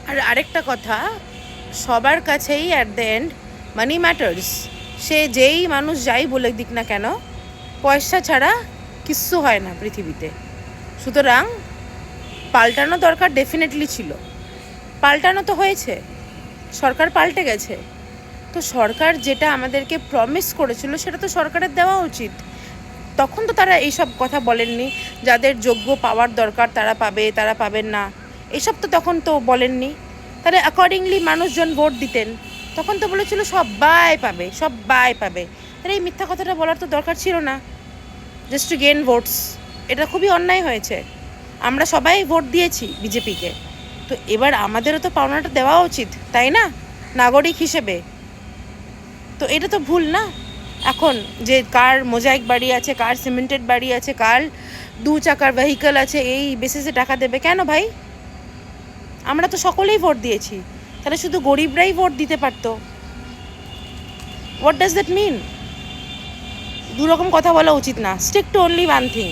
আর আরেকটা কথা, সবার কাছেই at the end money matters. সে যেই মানুষ যাই বলে দিক না কেন, পয়সা ছাড়া কিচ্ছু হয় না পৃথিবীতে। সুতরাং পাল্টানো দরকার ডেফিনেটলি ছিল, পাল্টানো তো হয়েছে, সরকার পাল্টে গেছে। তো সরকার যেটা আমাদেরকে প্রমিস করেছিল সেটা তো সরকারের দেওয়া উচিত। তখন তো তারা এইসব কথা বলেননি, যাদের যোগ্য পাওয়ার দরকার তারা পাবে, তারা পাবেন না, এইসব তো তখন তো বলেননি। তাহলে অ্যাকর্ডিংলি মানুষজন ভোট দিতেন। তখন তো বলেছিল সবাই পাবে, সবাই পাবে। তাহলে এই মিথ্যা কথাটা বলার তো দরকার ছিল না, জাস্ট টু গেইন ভোটস। এটা খুবই অন্যায় হয়েছে। আমরা সবাই ভোট দিয়েছি বিজেপিকে, তো এবার আমাদেরও তো পাওনাটা দেওয়া উচিত, তাই না, নাগরিক হিসেবে। তো এটা তো ভুল না। এখন যে কার মোজাইক বাড়ি আছে, কার সিমেন্টেড বাড়ি আছে, কার 2 চাকার ভেহিকল আছে, এই বেসিসে টাকা দেবে কেন ভাই? আমরা তো সকলেই ভোট দিয়েছি, তাহলে শুধু গরিবরাই ভোট দিতে পারতো। What does that mean? দুরকম কথা বলা উচিত না। Stick to only one thing.